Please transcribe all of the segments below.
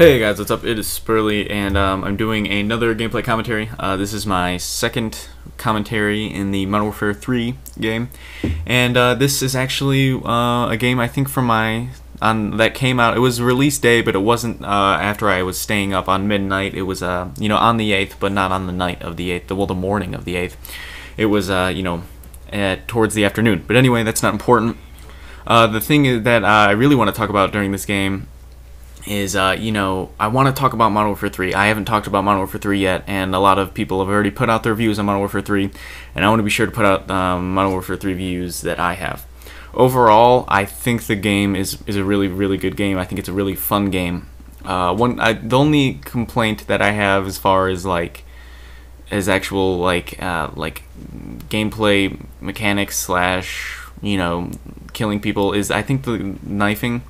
Hey guys, what's up? It is Spurly, and I'm doing another gameplay commentary. This is my second commentary in the Modern Warfare 3 game, and this is actually a game I think from that came out. It was release day, but it wasn't after I was staying up on midnight. It was on the 8th, but not on the night of the 8th. Well, the morning of the 8th. It was towards the afternoon. But anyway, that's not important. The thing is that I really want to talk about during this game is, I want to talk about Modern Warfare 3. I haven't talked about Modern Warfare 3 yet, and a lot of people have already put out their views on Modern Warfare 3, and I want to be sure to put out Modern Warfare 3 views that I have. Overall, I think the game is a really, really good game. I think it's a really fun game. The only complaint that I have as far as actual gameplay mechanics slash killing people is I think the knifing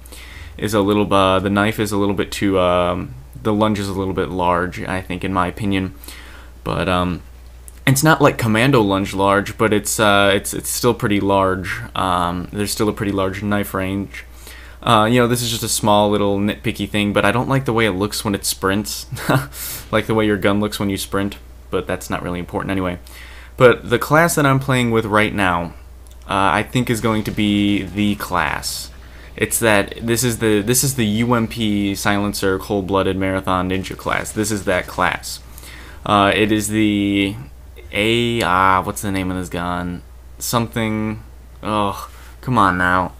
is a little the knife is a little bit too the lunge is a little bit large, I think, in my opinion. But it's not like commando lunge large, but it's still pretty large. There's still a pretty large knife range. This is just a small little nitpicky thing, but I don't like the way it looks when it sprints. Like the way your gun looks when you sprint, but that's not really important anyway. But the class that I'm playing with right now, I think is going to be the class. It's that this is the UMP Silencer Cold-Blooded Marathon Ninja class. This is that class. It is the what's the name of this gun? Something. Oh, come on now.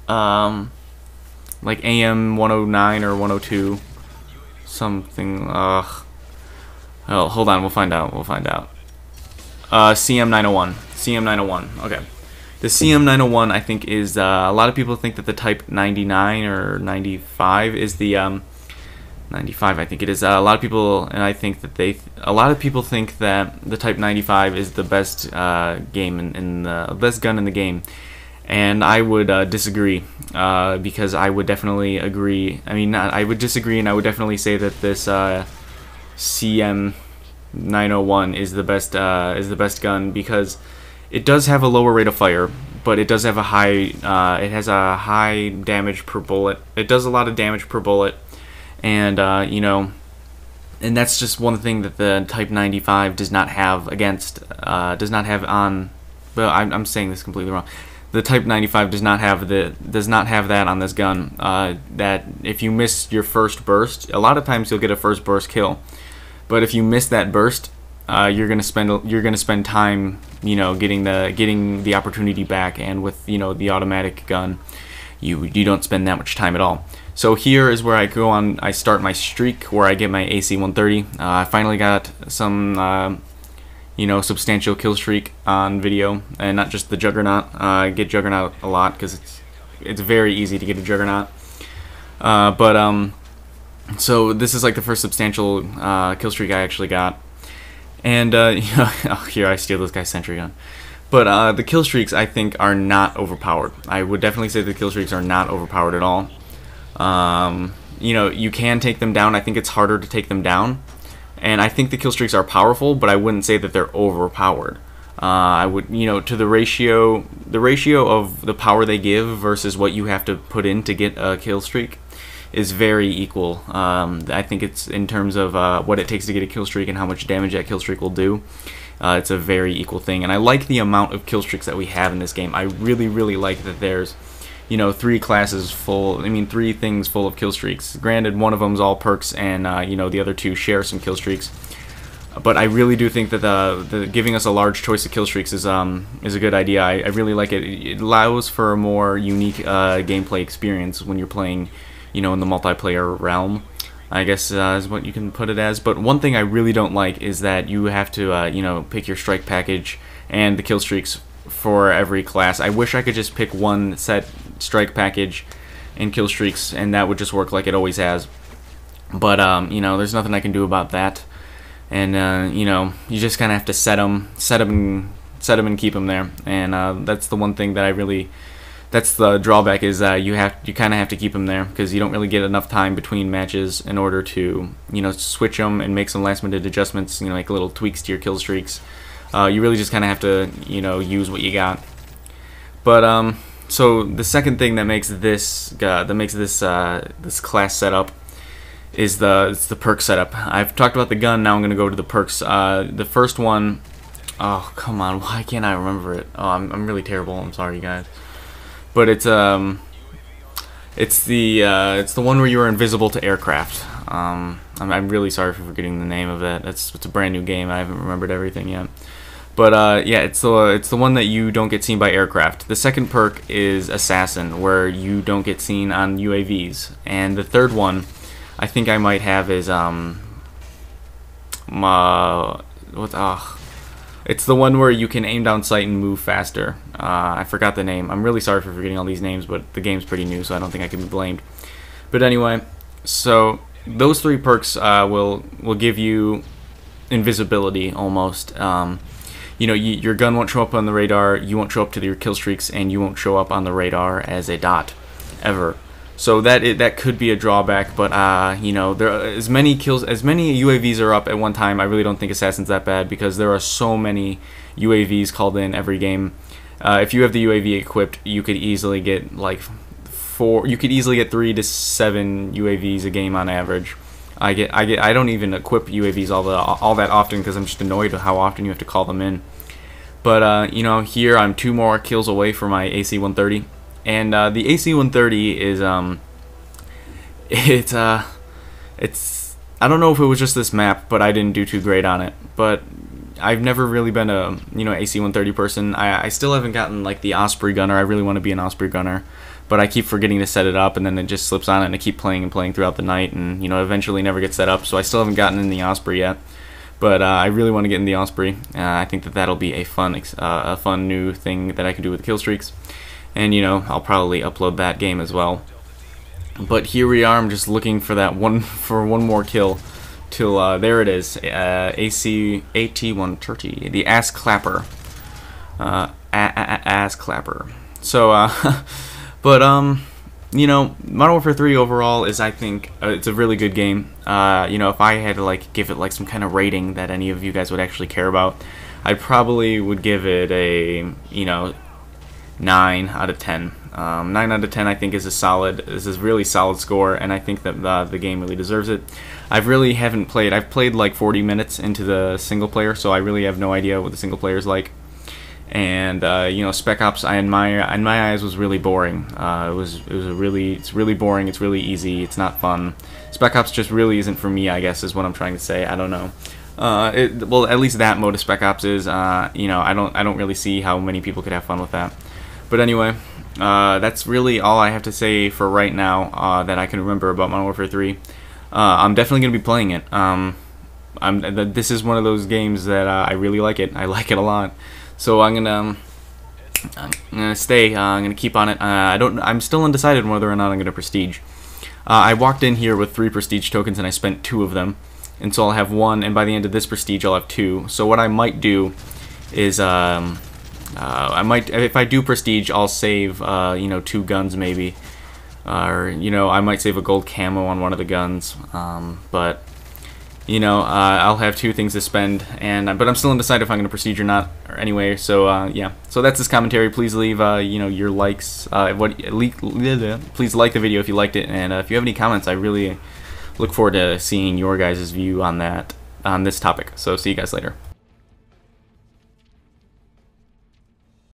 Like AM-109 or 102. Something. Oh, hold on. We'll find out. CM901. CM901. Okay. The CM901, I think, is a lot of people think that the Type 99 or 95 is the 95. I think it is. A lot of people, and I think that a lot of people think that the Type 95 is the best game in the best gun in the game, and I would disagree because I would definitely agree. I mean, I would disagree, and I would definitely say that this CM901 is the best gun because it does have a lower rate of fire, but it does have a high. It has a high damage per bullet. It does a lot of damage per bullet, and and that's just one thing that the Type 95 does not have on. Well, I'm saying this completely wrong. The Type 95 does not have that on this gun. That if you miss your first burst, a lot of times you'll get a first burst kill, but if you miss that burst, you're gonna spend time, getting the opportunity back, and with the automatic gun, you don't spend that much time at all. So here is where I start my streak, where I get my AC-130. I finally got some substantial kill streak on video, and not just the Juggernaut. I get Juggernaut a lot because it's very easy to get a Juggernaut. So this is like the first substantial kill streak I actually got. And here I steal this guy's sentry gun. But the kill streaks, I think, are not overpowered. I would definitely say the kill streaks are not overpowered at all. You can take them down. I think it's harder to take them down, and I think the kill streaks are powerful, but I wouldn't say that they're overpowered. I would, to the ratio of the power they give versus what you have to put in to get a kill streak is very equal. I think it's in terms of what it takes to get a kill streak and how much damage that kill streak will do. It's a very equal thing, and I like the amount of kill streaks that we have in this game. I really, really like that there's, three things full of kill streaks. Granted, one of them's all perks, and the other two share some kill streaks. But I really do think that the giving us a large choice of kill streaks is a good idea. I really like it. It allows for a more unique gameplay experience when you're playing, in the multiplayer realm, I guess is what you can put it as. But one thing I really don't like is that you have to, pick your strike package and the kill streaks for every class. I wish I could just pick one set strike package and kill streaks, and that would just work like it always has. But there's nothing I can do about that, and you just kind of have to set them and keep them there. And that's the one thing that I really. That's the drawback, is you kind of have to keep them there because you don't really get enough time between matches in order to switch them and make some last minute adjustments, like little tweaks to your kill streaks. You really just kind of have to use what you got. But so the second thing that makes this class setup it's the perk setup. I've talked about the gun. Now I'm gonna go to the perks. The first one. Oh, come on! Why can't I remember it? Oh, I'm really terrible. I'm sorry, guys. But it's the one where you are invisible to aircraft. I'm really sorry for forgetting the name of that. It's a brand new game. I haven't remembered everything yet. But yeah, it's the one that you don't get seen by aircraft. The second perk is Assassin, where you don't get seen on UAVs. And the third one, I think I might have is it's the one where you can aim down sight and move faster. I forgot the name. I'm really sorry for forgetting all these names, but the game's pretty new, so I don't think I can be blamed. But anyway, so those three perks will give you invisibility almost. You know, your gun won't show up on the radar, you won't show up to your kill streaks, and you won't show up on the radar as a dot ever. So that could be a drawback, but you know, there are as many UAVs are up at one time. I really don't think Assassin's that bad because there are so many UAVs called in every game. If you have the UAV equipped, you could easily get like 3 to 7 UAVs a game on average. I don't even equip UAVs all that often because I'm just annoyed with how often you have to call them in. But you know, here I'm 2 more kills away from my AC-130. And the AC-130 is it's I don't know if it was just this map, but I didn't do too great on it. But I've never really been a AC-130 person. I still haven't gotten like the Osprey gunner. I really want to be an Osprey gunner, but I keep forgetting to set it up, and then it just slips on it, and I keep playing and playing throughout the night, and you know, eventually never gets set up. So I still haven't gotten in the Osprey yet. But I really want to get in the Osprey. I think that'll be a fun new thing that I can do with kill streaks. And you know, I'll probably upload that game as well. But here we are. I'm just looking for one more kill till there it is. AT-130, the ass clapper. Ass clapper. So but you know, Modern Warfare 3 overall is, I think, it's a really good game. You know, if I had to like give it like some kind of rating that any of you guys would actually care about, I probably would give it a 9 out of 10. 9 out of 10 I think is a really solid score, and I think that the game really deserves it. I've played like 40 minutes into the single player, so I really have no idea what the single player is like. And you know, Spec Ops, in my eyes, was really boring. It's really boring. It's really easy. It's not fun. Spec Ops just really isn't for me, I guess, is what I'm trying to say. I don't know. Well, at least that mode of Spec Ops is. You know, I don't really see how many people could have fun with that. But anyway, that's really all I have to say for right now that I can remember about Modern Warfare 3. I'm definitely going to be playing it. This is one of those games that I really like it. I like it a lot. So I'm gonna stay. I'm gonna keep on it. I'm still undecided whether or not I'm gonna prestige. I walked in here with 3 prestige tokens and I spent 2 of them, and so I'll have 1. And by the end of this prestige, I'll have 2. So what I might do is if I do prestige, I'll save you know, 2 guns maybe, or you know, I might save a gold camo on one of the guns. But you know, I'll have 2 things to spend, but I'm still undecided if I'm going to prestige or not. Or anyway, so yeah, so that's this commentary. Please leave you know, your likes. Please like the video if you liked it, and if you have any comments, I really look forward to seeing your guys' view on this topic. So see you guys later.